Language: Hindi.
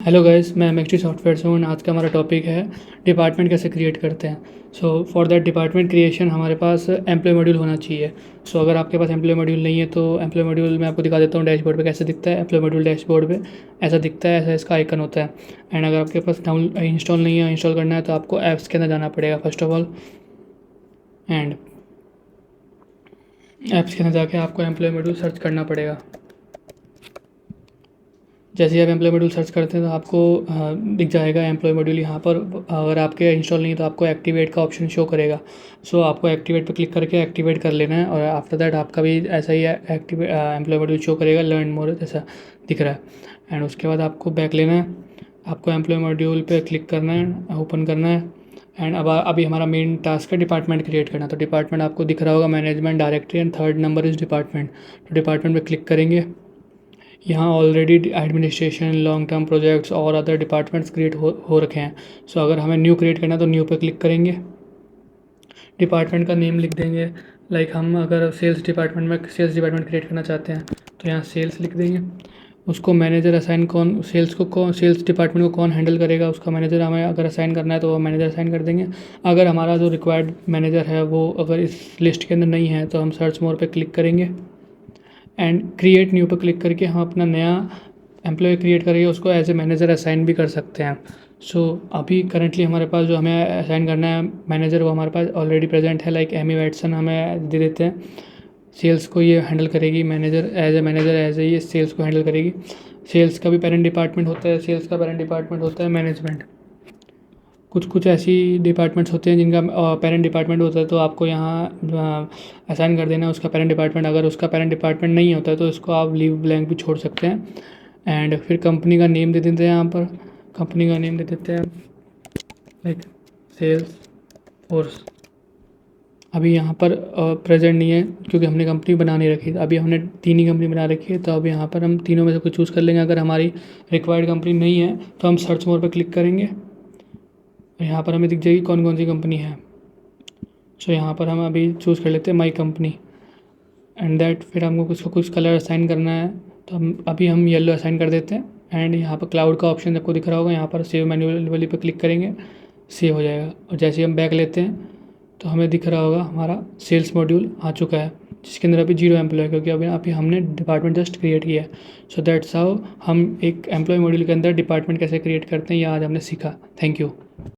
हेलो गाइस, मैं एमएक्सटी सॉफ्टवेयर से हूँ और आज का हमारा टॉपिक है डिपार्टमेंट कैसे क्रिएट करते हैं। So for that department creation हमारे पास एम्प्लॉय मॉड्यूल होना चाहिए। सो अगर आपके पास एम्प्लॉय मॉड्यूल नहीं है तो एम्प्लॉय मॉड्यूल मैं आपको दिखा देता हूँ डैशबोर्ड पे कैसे दिखता है। एम्प्लॉय मॉड्यूल डैशबोर्ड पे ऐसा दिखता है, ऐसा इसका आइकन होता है। एंड अगर आपके पास डाउन इंस्टॉल नहीं है, इंस्टॉल करना है तो आपको ऐप्स के अंदर जाना पड़ेगा first of all. And apps के अंदर जाके आपको एम्प्लॉय मॉड्यूल सर्च करना पड़ेगा। जैसे ही आप एम्प्लॉय मॉड्यूल सर्च करते हैं तो आपको दिख जाएगा एम्प्लॉय मॉड्यूल यहाँ पर। अगर आपके इंस्टॉल नहीं है तो आपको एक्टिवेट का ऑप्शन शो करेगा। सो आपको एक्टिवेट पर क्लिक करके एक्टिवेट कर लेना है और आफ्टर दैट आपका भी ऐसा ही एक्टिवेट एम्प्लॉय मॉड्यूल शो करेगा, लर्न मोर जैसा दिख रहा है। एंड उसके बाद आपको बैक लेना है, आपको एम्प्लॉय मॉड्यूल पे क्लिक करना है, ओपन करना है। एंड अब अभी हमारा मेन टास्क है डिपार्टमेंट क्रिएट करना। तो डिपार्टमेंट आपको दिख रहा होगा, management directory and third number is department. तो डिपार्टमेंट पे क्लिक करेंगे। यहाँ already administration, long term projects और अदर डिपार्टमेंट्स क्रिएट हो रखे हैं। सो अगर हमें न्यू क्रिएट करना है तो न्यू पे क्लिक करेंगे, डिपार्टमेंट का नेम लिख देंगे। लाइक हम अगर सेल्स डिपार्टमेंट में सेल्स डिपार्टमेंट क्रिएट करना चाहते हैं तो यहाँ सेल्स लिख देंगे। उसको manager assign cone cells department को कौन हैंडल करेगा उसका मैनेजर हमें अगर असाइन करना है तो वो मैनेजर असाइन कर देंगे। अगर हमारा जो रिक्वायर्ड मैनेजर है वो अगर इस लिस्ट के अंदर नहीं है तो हम सर्च मोर पे क्लिक करेंगे एंड क्रिएट न्यू पर क्लिक करके हम अपना नया एम्प्लॉय क्रिएट करके उसको एज ए मैनेजर असाइन भी कर सकते हैं। सो अभी करंटली हमारे पास जो हमें असाइन करना है मैनेजर वो हमारे पास ऑलरेडी प्रेजेंट है। लाइक एमी वैटसन हमें दे देते हैं, सेल्स को ये हैंडल करेगी, मैनेजर एज ए ये सेल्स को हैंडल करेगी। सेल्स का भी पेरेंट डिपार्टमेंट होता है, सेल्स का पेरेंट डिपार्टमेंट होता है मैनेजमेंट। कुछ कुछ ऐसी डिपार्टमेंट्स होते हैं जिनका पेरेंट डिपार्टमेंट होता है तो आपको यहाँ असाइन कर देना है उसका पेरेंट डिपार्टमेंट। अगर उसका पेरेंट डिपार्टमेंट नहीं होता है तो इसको आप लीव ब्लैंक भी छोड़ सकते हैं। एंड फिर कंपनी का नेम दे देते हैं, यहाँ पर कंपनी का नेम दे देते हैं लाइक सेल्स फोर्स। अभी यहाँ पर प्रेजेंट नहीं है क्योंकि हमने कंपनी बना नहीं रखी। अभी हमने 3 ही कंपनी बना रखी है तो अब यहाँ पर हम तीनों में से कुछ चूज़ कर लेंगे। अगर हमारी रिक्वायर्ड कंपनी नहीं है तो हम सर्च मोर पर क्लिक करेंगे, यहाँ पर हमें दिख जाएगी कौन कौन सी कंपनी है। सो यहाँ पर हम अभी चूज़ कर लेते हैं माई कंपनी एंड दैट। फिर हमको कुछ कलर असाइन करना है तो हम येलो असाइन कर देते हैं। एंड यहाँ पर क्लाउड का ऑप्शन आपको दिख रहा होगा, यहाँ पर सेव मैन्युअली पे क्लिक करेंगे, सेव हो जाएगा। और जैसे ही हम बैक लेते हैं तो हमें दिख रहा होगा हमारा सेल्स मॉड्यूल आ चुका है जिसके अंदर अभी 0 एम्प्लॉय क्योंकि अभी हमने डिपार्टमेंट जस्ट क्रिएट किया है। सो दैट्स हाउ हम एक एम्प्लॉय मॉड्यूल के अंदर डिपार्टमेंट कैसे क्रिएट करते हैं ये आज हमने सीखा। Thank you.